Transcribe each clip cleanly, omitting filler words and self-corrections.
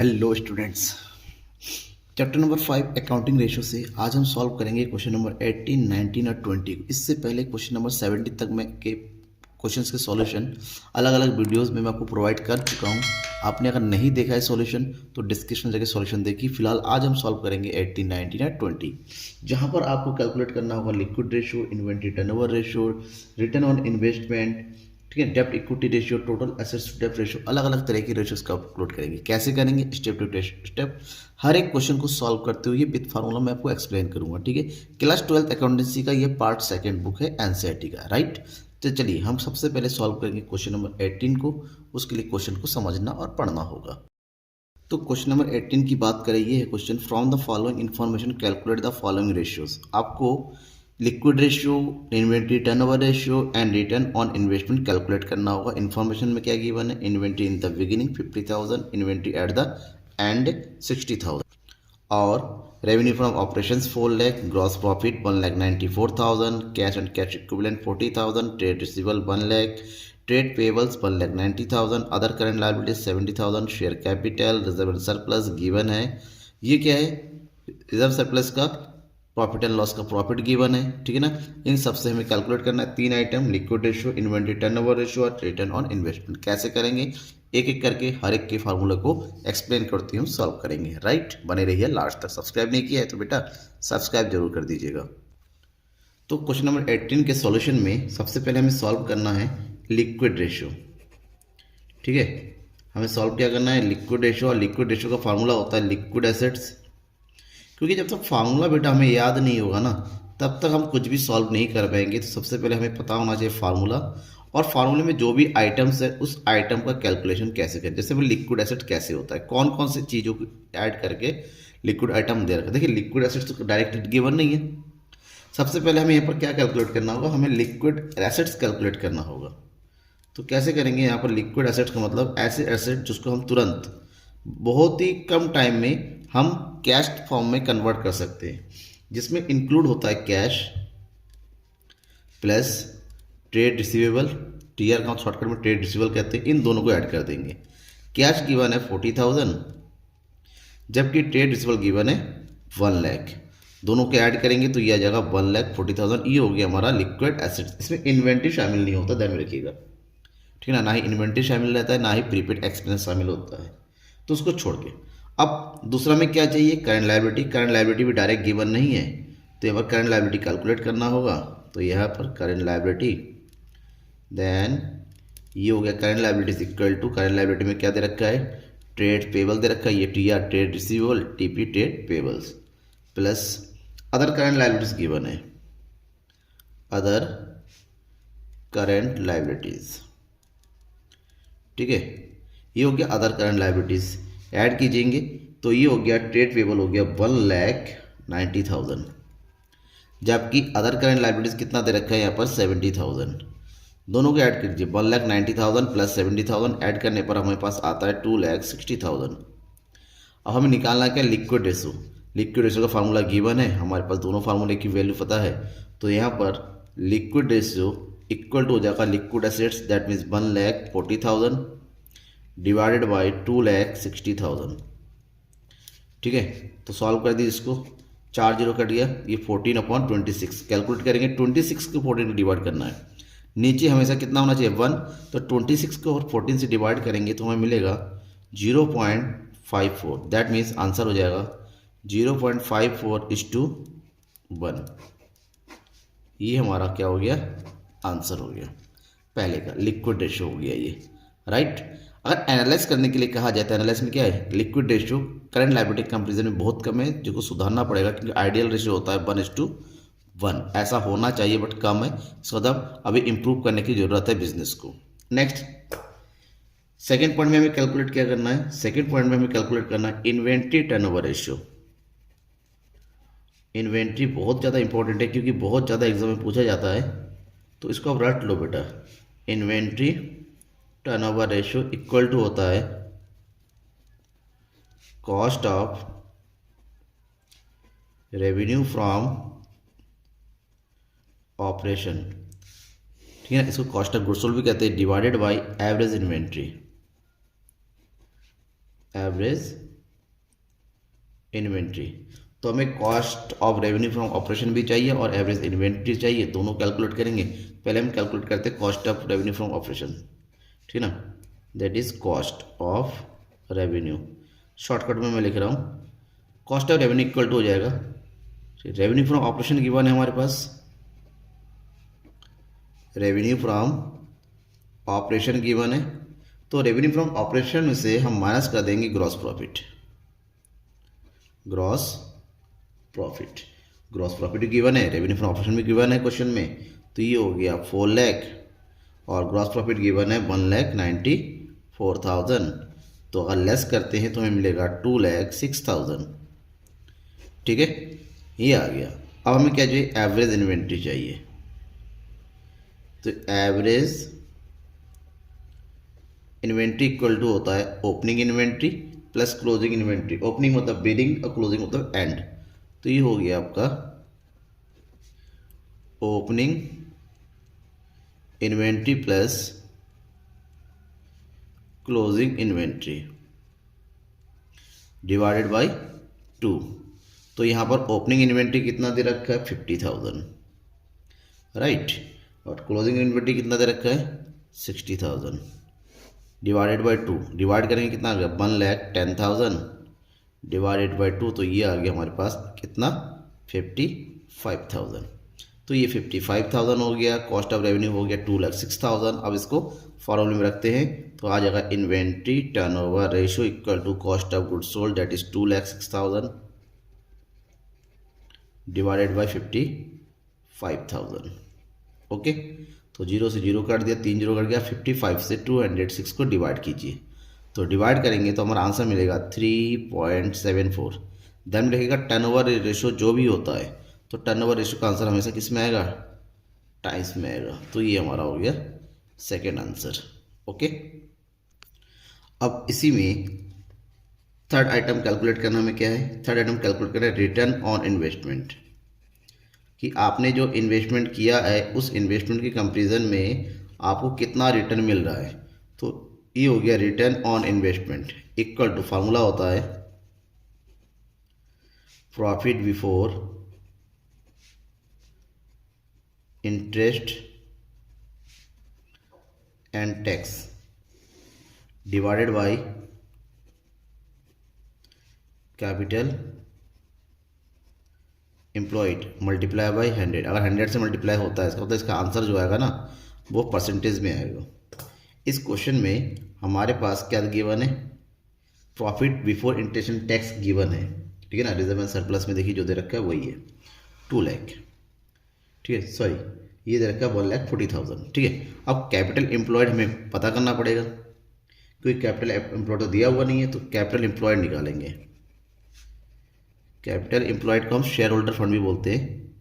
Hello students. Chapter number 5 accounting ratio से आज हम सॉल्व करेंगे क्वेश्चन नंबर 18, 19 और 20। इससे पहले क्वेश्चन नंबर 70 तक मैं के क्वेश्चंस के सॉल्यूशन अलग अलग वीडियोस में मैं आपको प्रोवाइड कर चुका हूं। आपने अगर नहीं देखा है सॉल्यूशन तो डिस्क्रिप्शन में जाकर सॉल्यूशन देखिए। फिलहाल आज हम सॉल्व करेंगे 18, 19 और 20, जहां पर आपको कैलकुलेट करना होगा liquid ratio, inventory turnover ratio, return on investment, ठीक है, डेब्ट equity ratio, total assets to डेब्ट रेशियो, अलग अलग तरह की रेशियोज का अपलोड करेंगे। कैसे करेंगे? स्टेप टू स्टेप हर एक क्वेश्चन को सॉल्व करते हुए विद फार्मूला मैं आपको एक्सप्लेन करूंगा। ठीक है, क्लास 12 अकाउंटेंसी का ये पार्ट सेकंड बुक है एनसीईआरटी का, राइट। तो चलिए हम सबसे पहले सॉल्व करेंगे क्वेश्चन नंबर 18 को। उसके लिए क्वेश्चन को समझना और पढ़ना होगा। तो क्वेश्चन नंबर 18 की बात करें, ये है question, from the following information calculate the following ratios. आपको liquid ratio, inventory turnover ratio and return on investment calculate करना होगा। इन्फॉर्मेशन में क्या गिवन है? Inventory in the beginning 50,000, inventory at the end 60,000, और revenue from operations 4 lakh, gross profit 1,94,000, cash and cash equivalent 40,000, trade receivable 1 lakh, trade payables 1,90,000, other current liabilities 70,000, share capital, reserve surplus given है। ये क्या है? Reserve surplus का profit and loss का profit given है, ठीक है ना। इन सबसे हमें कैलकुलेट करना है 3 item, liquid ratio, inventory turnover ratio और रिटर्न ऑन इन्वेस्टमेंट। कैसे करेंगे? एक एक करके हर एक के फार्मूला को एक्सप्लेन करते हुए सॉल्व करेंगे, राइट। बने रहिए लास्ट तक। सब्सक्राइब नहीं किया है तो बेटा सब्सक्राइब जरूर कर दीजिएगा। तो क्वेश्चन नंबर 18 के सॉल्यूशन में सबसे पहले हमें सॉल्व करना है लिक्विड रेशियो, ठीक है। हमें सॉल्व क्या करना है? लिक्विड रेशियो, और लिक्विड रेशियो का फार्मूला होता है लिक्विड एसेट्स। क्योंकि जब तक फार्मूला बेटा हमें याद नहीं होगा ना, तब तक हम कुछ भी सॉल्व नहीं कर पाएंगे। तो सबसे पहले हमें पता होना चाहिए फार्मूला, और फार्मूले में जो भी आइटम्स है उस आइटम का कैलकुलेशन कैसे करें। जैसे लिक्विड एसेट कैसे होता है, कौन कौन सी चीज़ों को ऐड करके लिक्विड आइटम दे रखा है। देखिए लिक्विड एसेट्स तो डायरेक्ट गिवन नहीं है। सबसे पहले हमें यहाँ पर क्या कैलकुलेट करना होगा? हमें लिक्विड एसेट्स कैलकुलेट करना होगा। तो कैसे करेंगे? यहाँ पर लिक्विड एसेट्स का मतलब ऐसे एसेट जिसको हम तुरंत बहुत ही कम टाइम में हम कैश फॉर्म में कन्वर्ट कर सकते हैं, जिसमें इंक्लूड होता है cash plus trade receivable, TR का शॉर्टकट में ट्रेड रिसीवेबल कहते हैं। इन दोनों को ऐड कर देंगे। कैश गिवन है 40,000, जबकि ट्रेड रिसीवेबल गिवन है 1 लाख। दोनों को ऐड करेंगे तो ये आ जाएगा 1,40,000। ये हो गया हमारा लिक्विड एसेट्स। इसमें इन्वेंट्री शामिल नहीं होता, ध्यान में रखिएगा, ठीक है ना। ही इन्वेंट्री शामिल रहता है, ना ही प्रीपेड एक्सपेंस शामिल होता है, तो उसको छोड़ के। अब दूसरा में क्या चाहिए? Current liability. करंट लायबिलिटी भी डायरेक्ट गिवन नहीं है, तो यहाँ पर करंट लायबिलिटी कैलकुलेट करना होगा। तो यहाँ पर करंट लायबिलिटी, देन ये हो गया current liability equal to, current liability में क्या दे रखा है? ट्रेड पेबल दे रखा है, ये TR trade receivable, TP trade payables, plus other current liabilities given है, अदर करंट लायबिलिटीज, ठीक है। ये हो गया अदर करंट लायबिलिटीज, ऐड कीजिएंगे तो ये हो गया ट्रेड पेबल हो गया 1,90,000, जबकि अदर करंट लायबिलिटीज कितना दे रखा है यहाँ पर? 70,000। दोनों को ऐड कीजिए, 1,90,000 प्लस 70,000 ऐड करने पर हमारे पास आता है 2,60,000। अब हमें निकालना क्या? Liquid ratio. लिक्विड रेशो का फार्मूला गिवन है, हमारे पास दोनों फार्मूले की वैल्यू पता है। तो यहाँ पर लिक्विड रेशो इक्वल टू हो जाएगा liquid assets, that means 1,40,000 divided by 2,60,000, ठीक है। तो सॉल्व कर दी इसको, 4 जीरो कट गया, ये 14/26 कैलकुलेट करेंगे। 26 को 14 को डिवाइड करना है, नीचे हमेशा कितना होना चाहिए? 1। तो 26 को और 14 से डिवाइड करेंगे तो हमें मिलेगा 0.54, दैट मीन्स आंसर हो जाएगा 0.54:1। ये हमारा क्या हो गया? आंसर हो गया पहले का, लिक्विड रेशियो हो गया ये, राइट। अगर एनालाइज करने के लिए कहा जाए तो एनालाइज में क्या है? Liquid ratio current liability comparison में बहुत कम है, जिसको सुधारना पड़ेगा, क्योंकि आइडियल रेशियो होता है 1:1। ऐसा होना चाहिए बट कम है, इसका मतलब अभी इंप्रूव करने की जरूरत है बिजनेस को। नेक्स्ट सेकेंड पॉइंट में हमें कैलकुलेट क्या करना है? सेकेंड पॉइंट में हमें कैलकुलेट करना है इन्वेंट्री टर्नओवर रेशियो। इन्वेंट्री बहुत ज़्यादा इंपॉर्टेंट है, क्योंकि बहुत ज़्यादा एग्जाम में पूछा जाता है, तो इसको आप रट लो बेटा। Inventory turnover ratio equal to होता है cost of revenue from operation, ठीक है। इसको कॉस्ट ऑफ गुड्स सोल्ड भी कहते हैं, divided by average inventory, average inventory. तो हमें cost of revenue from operation भी चाहिए और एवरेज इन्वेंट्री चाहिए, दोनों कैलकुलेट करेंगे। पहले हम कैलकुलेट करते हैं cost of revenue from operation, ठीक ना, that is cost of revenue. Shortcut में मैं लिख रहा हूँ, cost of revenue equal to हो जाएगा, रेवेन्यू फ्रॉम ऑपरेशन गिवन है हमारे पास, रेवेन्यू फ्रॉम ऑपरेशन गिवन है, तो रेवेन्यू फ्रॉम ऑपरेशन में से हम माइनस कर देंगे gross profit. Gross profit, gross profit given है, रेवेन्यू फ्रॉम ऑपरेशन भी गिवन है क्वेश्चन में, तो ये हो गया 4 लाख और ग्रॉस प्रॉफिट गिवन है 1,94,000। तो अगर लेस करते हैं तो हमें मिलेगा 2,06,000, ठीक है, ये आ गया। अब हमें क्या चाहिए, एवरेज इन्वेंट्री चाहिए। तो एवरेज इन्वेंट्री इक्वल टू होता है opening inventory plus closing inventory. Opening मतलब बिगिनिंग और क्लोजिंग मतलब एंड। तो ये हो गया आपका opening inventory plus closing inventory divided by 2। तो यहाँ पर ओपनिंग इन्वेंट्री कितना दे रखा है, 50,000, राइट, और क्लोजिंग इन्वेंट्री कितना दे रखा है, 60,000 डिवाइडेड बाय 2। डिवाइड करेंगे कितना आ गया, 1,10,000 डिवाइडेड बाय 2, तो ये आ गया हमारे पास कितना, 55,000। तो ये 55,000 हो गया, कॉस्ट ऑफ रेवेन्यू हो गया 2,06,000। अब इसको फॉर्मूले में रखते हैं तो आ जाएगा inventory turnover ratio equal to cost of goods sold that is 2,06,000 divided by 55,000। Okay, तो 0 से 0 काट दिया, 3 0 कट गया, 55 से 206 को डिवाइड कीजिए। तो डिवाइड करेंगे तो हमारा आंसर मिलेगा 3.74। देन रहेगा टर्नओवर रेशियो जो भी होता है, तो टर्नओवर रेशियो का आंसर हमेशा किस में आएगा, टाइम्स में आएगा। तो ये हमारा हो गया सेकेंड आंसर। ओके, अब इसी में थर्ड आइटम कैलकुलेट करना में क्या है, थर्ड आइटम कैलकुलेट करना है रिटर्न ऑन इन्वेस्टमेंट, कि आपने जो इन्वेस्टमेंट किया है उस इन्वेस्टमेंट के कंपैरिजन में आपको कितना रिटर्न मिल रहा है। तो ये हो गया return on investment equal to, formula होता है profit before interest and tax divided by capital employed multiply by 100। अगर 100 से मल्टीप्लाई होता है इसका मतलब इसका आंसर जो आएगा ना वो परसेंटेज में आएगा। इस क्वेश्चन में हमारे पास क्या गिवन है, profit before interest and tax given है, ठीक है ना। रिजर्व एंड सरप्लस में देखिए जो दे रखा है वही है 2 लाख, ठीक है, सॉरी ये दे रखा है 1,40,000, ठीक है। अब कैपिटल एम्प्लॉयड हमें पता करना पड़ेगा, क्योंकि कैपिटल एम्प्लॉयड तो दिया हुआ नहीं है, तो कैपिटल एम्प्लॉयड निकालेंगे। कैपिटल एम्प्लॉयड को हम शेयर होल्डर फंड भी बोलते हैं।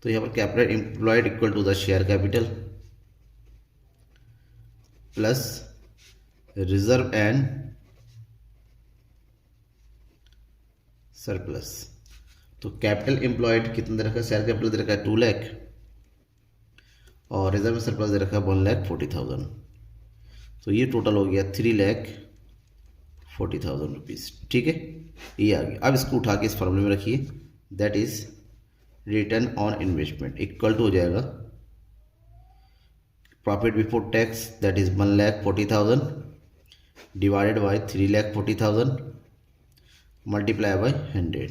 तो यहाँ पर capital employed equal to the share capital plus reserve and surplus. तो कैपिटल एम्प्लॉयड कितना दे रखा है, शेयर कैपिटल दे रखा है 2 लाख और रिजर्व एंड सरप्लस दे रखा है 1,40,000। तो ये टोटल हो गया 3,40,000 रुपीज़, ठीक है, ये आ गया। अब इसको उठा के इस फॉर्मूले में रखिए, that is return on investment equal to हो जाएगा profit before tax that is 1,40,000 divided by 3,40,000 multiply by 100।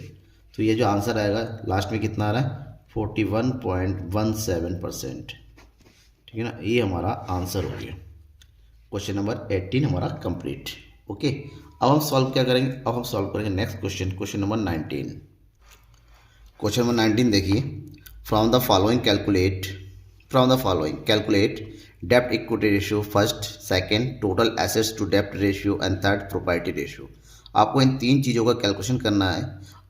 तो ये जो आंसर आएगा लास्ट में कितना आ रहा है, 41.17%, ठीक है ना। ये हमारा आंसर हो गया। क्वेश्चन नंबर 18 हमारा कंप्लीट। ओके, अब हम सॉल्व क्या करेंगे, अब हम सॉल्व करेंगे next question, question number 19। Question number 19 देखिए, फ्रॉम द फॉलोइंग कैलकुलेट डेप्ट equity ratio first, second total assets to डेप्ट ratio and third property ratio. आपको इन 3 चीज़ों का कैलकुलेशन करना है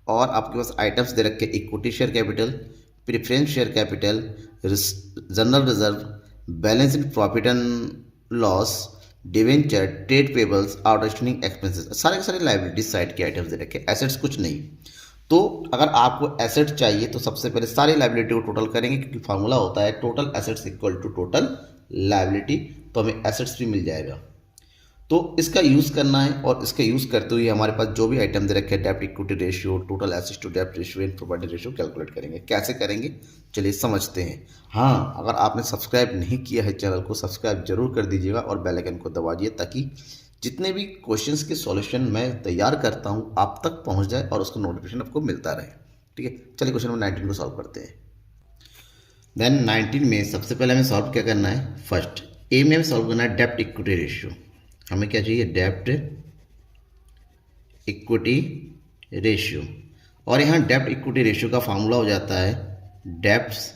और आपके पास आइटम्स दे रखे equity share capital, preference share capital, general reserve, balance in profit and loss, debenture, trade payables, outstanding expenses, सारे के सारे लाइबिलिटीज साइड के आइटम्स दे रखे, एसेट्स कुछ नहीं। तो अगर आपको एसेट चाहिए तो सबसे पहले सारी लाइबिलिटी को टोटल करेंगे, क्योंकि फार्मूला होता है total assets equal to total liability, तो हमें एसेट्स भी मिल जाएगा। तो इसका यूज़ करना है और इसका यूज़ करते हुए हमारे पास जो भी आइटम दे रखे हैं डेब्ट equity ratio, total assets to डेब्ट ratio and property ratio calculate करेंगे। कैसे करेंगे चलिए समझते हैं। हाँ, अगर आपने सब्सक्राइब नहीं किया है चैनल को सब्सक्राइब जरूर कर दीजिएगा और बेल आइकन को दबा दीजिए ताकि जितने भी क्वेश्चंस के सॉल्यूशन मैं तैयार करता हूँ आप तक पहुँच जाए और उसका नोटिफिकेशन आपको मिलता रहे। ठीक है, चलिए क्वेश्चन नंबर 19 को सॉल्व करते हैं। देन 19 में सबसे पहले हमें सॉल्व क्या करना है, फर्स्ट ए में हमें सॉल्व करना है डेब्ट इक्विटी रेशियो। हमें क्या चाहिए, डेब्ट इक्विटी रेशियो। और यहाँ डेब्ट इक्विटी रेशियो का फॉर्मूला हो जाता है डेब्ट्स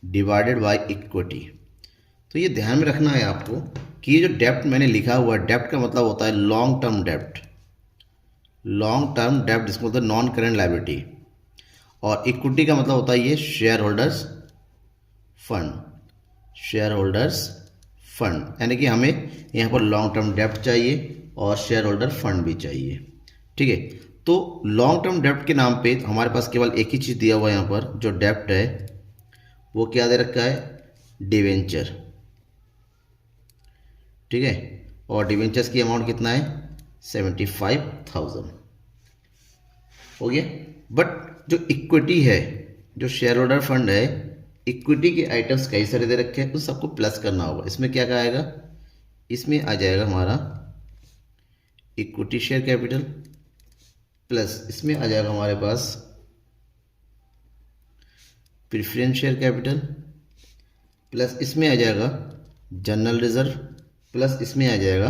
डिवाइडेड बाय इक्विटी। तो ये ध्यान में रखना है आपको कि ये जो डेब्ट मैंने लिखा हुआ है, डेब्ट का मतलब होता है लॉन्ग टर्म डेब्ट, लॉन्ग टर्म डेब्ट जिसको बोलते हैं नॉन करेंट लायबिलिटी, और इक्विटी का मतलब होता है ये share holders fund, share holders fund, यानी कि हमें यहाँ पर लॉन्ग टर्म डेब्ट चाहिए और शेयर होल्डर फंड भी चाहिए। ठीक है, तो लॉन्ग टर्म डेब्ट के नाम पे हमारे पास केवल एक ही चीज़ दिया हुआ है यहाँ पर, जो डेब्ट है वो क्या दे रखा है, डिवेंचर। ठीक है, और डिवेंचर्स की अमाउंट कितना है, 75,000 हो गया। बट जो इक्विटी है, जो शेयर होल्डर फंड है, इक्विटी के आइटम्स कई सारे दे रखे हैं, उन सबको प्लस करना होगा। इसमें क्या आएगा, इसमें आ जाएगा हमारा इक्विटी शेयर कैपिटल, प्लस इसमें आ जाएगा हमारे पास प्रेफरेंस शेयर कैपिटल, प्लस इसमें आ जाएगा जनरल रिजर्व, प्लस इसमें आ जाएगा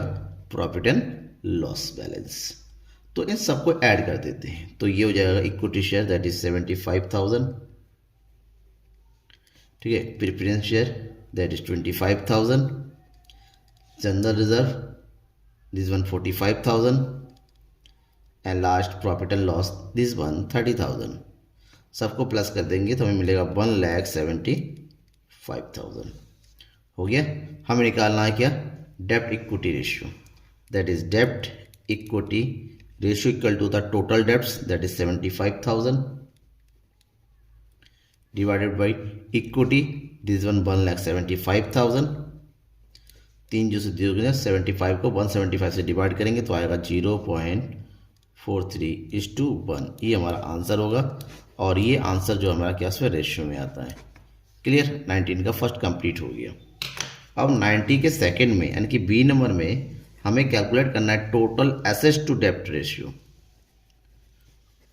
प्रॉफिट एंड लॉस बैलेंस। तो इन सबको ऐड कर देते हैं, तो ये हो जाएगा इक्विटी शेयर दैट इज 75,000। ठीक है, preference share that is 25,000, general reserve this one 45,000 and last profit and loss this one 30,000। सबको प्लस कर देंगे तो हमें मिलेगा 1,75,000। हो गया। हमें निकालना है क्या, डेब्ट इक्विटी रेशियो, दैट इज डेब्ट equity ratio equal to the total debts that is 75,000 divided by equity this one 1,75,000। तीन जो से दिया 75 को 175 से डिवाइड करेंगे तो आएगा 0.43:1। ये हमारा आंसर होगा और ये आंसर जो हमारा क्या है रेशियो में आता है। क्लियर, 19 का फर्स्ट कंप्लीट हो गया। अब 90 के सेकंड में यानी कि बी नंबर में हमें कैलकुलेट करना है टोटल एसेट्स टू डेब्ट रेशियो,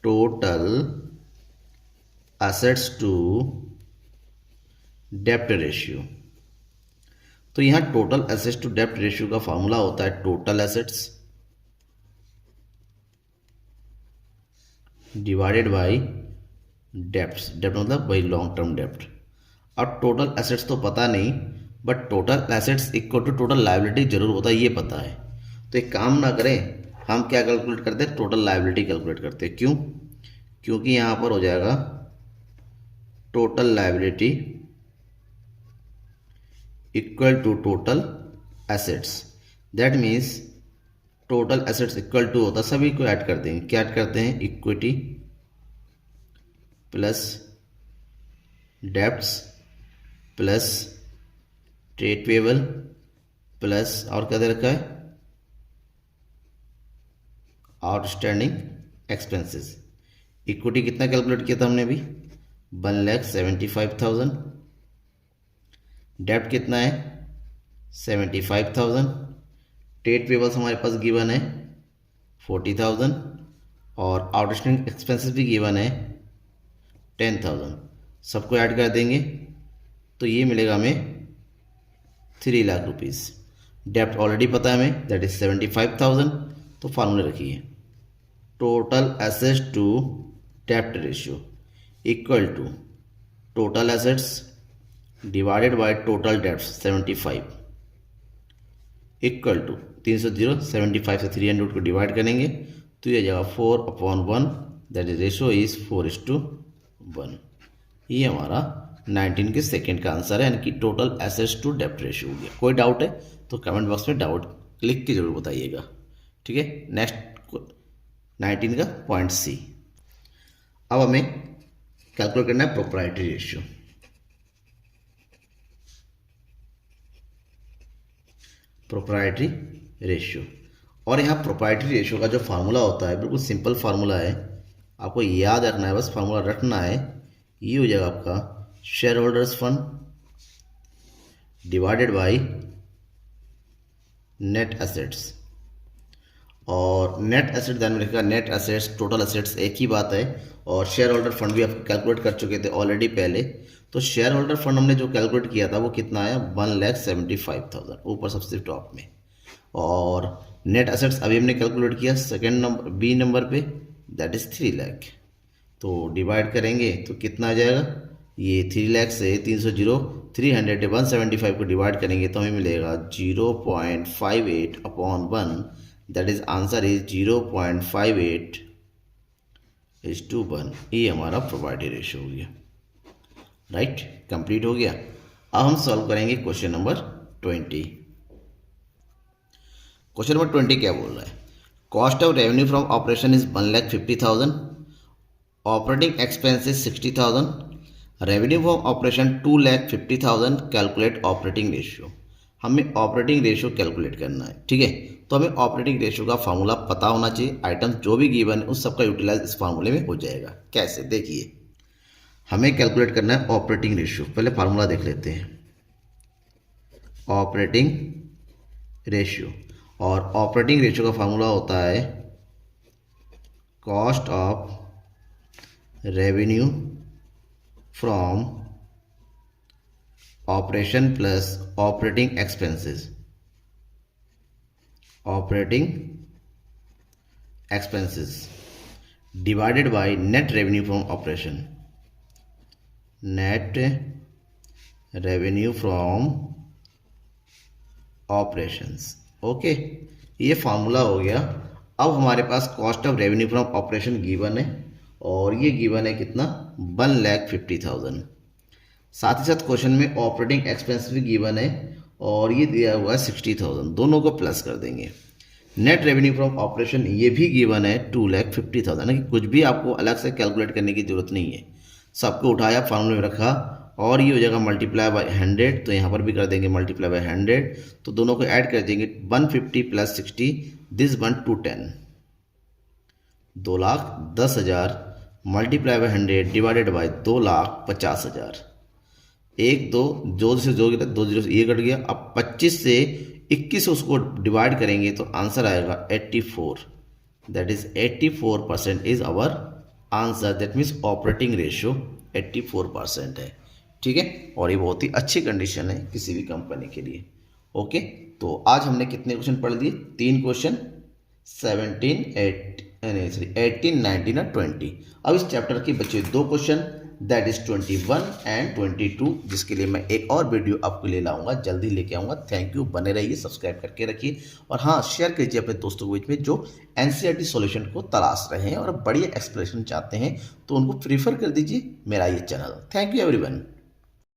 टोटल एसेट्स टू डेब्ट रेशियो। तो यहां टोटल एसेट्स टू डेब्ट रेशियो का फॉर्मूला होता है total assets divided bye debts, डेब्ट मतलब बाई लॉन्ग टर्म डेब्ट। अब टोटल एसेट्स तो पता नहीं, but total assets equal to total liability जरूर होता है, ये पता है। तो एक काम ना करें, हम क्या कैलकुलेट करते हैं, टोटल लायबिलिटी कैलकुलेट करते हैं। क्यों, क्योंकि यहां पर हो जाएगा total liability equal to total assets, that means total assets equal to होता, सभी को ऐड कर देंगे। क्या ऐड करते हैं, equity plus debts plus trade payable plus और क्या दे रखा है, आउटस्टैंडिंग एक्सपेंसेस। इक्विटी कितना कैलकुलेट किया था हमने अभी, 1,75,000। डेब्ट कितना है, 75,000। ट्रेड पेबल्स हमारे पास गिवन है 40,000 और आउटस्टैंडिंग एक्सपेंसेस भी गिवन है 10,000। सबको ऐड कर देंगे तो ये मिलेगा हमें 3 लाख रुपीज़। डेब्ट ऑलरेडी पता है हमें दैट इज 75,000, तो फार्मूला रखिए टोटल एसेट्स टू डेब्ट ratio equal to total assets divided by total debts 75 equal to 75 से 300 को डिवाइड करेंगे तो ये जाएगा 4/1, दैट इज रेशियो इज 4:1। ये हमारा 19 के सेकंड का आंसर है, यानी कि टोटल एसेट्स टू डेब्ट रेशियो हो गया। कोई डाउट है तो कमेंट बॉक्स में डाउट लिख के जरूर बताइएगा। ठीक है, नेक्स्ट 19 का पॉइंट सी। अब हमें कैलकुलेट करना है प्रोप्राइटरी रेशियो। Proprietary ratio. और यहाँ प्रोप्राइटरी रेशियो का जो फार्मूला होता है बिल्कुल सिंपल फार्मूला है, आपको याद रखना है, बस फार्मूला रखना है। ये हो जाएगा आपका share holders fund divided by net assets. और नेट एसेट ध्यान में रखिएगा, नेट एसेट्स टोटल एसेट्स एक ही बात है। और शेयर होल्डर फंड भी आप कैलकुलेट कर चुके थे ऑलरेडी पहले। तो शेयर होल्डर फंड हमने जो कैलकुलेट किया था वो कितना आया, 1,75,000 ऊपर सबसे टॉप में। और नेट एसेट्स अभी हमने कैलकुलेट किया सेकेंड नंबर बी नंबर पे, दैट इज 3 लाख। तो डिवाइड करेंगे तो कितना आ जाएगा, ये 3 लाख से 300 175 को डिवाइड करेंगे तो हमें मिलेगा 0.58 upon 1, that is answer is 0.58:1। ये हमारा प्रोप्राइटरी रेशियो हो गया। राइट, कंप्लीट हो गया। अब हम सॉल्व करेंगे क्वेश्चन नंबर 20। क्वेश्चन नंबर 20 क्या बोल रहा है, cost of revenue from operation is 1,50,000, operating expenses 60,000, revenue from operation 2,50,000, calculate operating ratio. हमें ऑपरेटिंग रेशियो कैलकुलेट करना है, ठीक है। तो हमें ऑपरेटिंग रेशियो का फार्मूला पता होना चाहिए, आइटम्स जो भी गिवन है उस सबका यूटिलाइज इस फार्मूले में हो जाएगा। कैसे, देखिए हमें कैलकुलेट करना है ऑपरेटिंग रेशियो। पहले फार्मूला देख लेते हैं, ऑपरेटिंग रेशियो। और ऑपरेटिंग रेशियो का फार्मूला होता है cost of revenue from operation plus operating expenses, operating expenses divided by net revenue from operation, net revenue from operations. Okay, ये फार्मूला हो गया। अब हमारे पास cost of revenue from operation given है और ये गिवन है कितना, 1,50,000। साथ ही साथ क्वेश्चन में ऑपरेटिंग एक्सपेंस भी गिवन है और ये दिया हुआ है 60,000, दोनों को प्लस कर देंगे। नेट रेवेन्यू फ्रॉम ऑपरेशन ये भी गिवन है 2,50,000, कि कुछ भी आपको अलग से कैलकुलेट करने की जरूरत नहीं है, सबको उठाया फार्मूले में रखा और ये हो जाएगा मल्टीप्लाई बाय 100। तो यहाँ पर भी कर देंगे मल्टीप्लाई बाय 100, तो दोनों को ऐड कर देंगे 150 plus 60, this 1 to 10, 2,10,000 multiply by 100 divided by 2,50,000। 1 2 जो से जो 2 0 से ये कट गया। अब 25 से 21 उसको डिवाइड करेंगे तो आंसर आएगा 84, that is 84% is our answer. That means operating ratio 84% है, ठीक है। और ये बहुत ही अच्छी कंडीशन है किसी भी कंपनी के लिए। ओके, तो आज हमने कितने क्वेश्चन पढ़ लिए, 3 क्वेश्चन, 17, 18, 19 और 20। अब इस चैप्टर के बचे 2 क्वेश्चन, दैट इज 21 एंड 22, जिसके लिए मैं एक और वीडियो आपको ले लाऊंगा, जल्दी लेके आऊंगा। थैंक यू, बने रहिए, सब्सक्राइब करके रखिए और हाँ, शेयर कीजिए अपने दोस्तों के बीच में जो एनसीईआरटी सॉल्यूशन को तलाश रहे हैं और बढ़िया एक्सप्लेनेशन चाहते हैं, तो उनको प्रीफर कर दीजिए मेरा ये चैनल। Thank you everyone.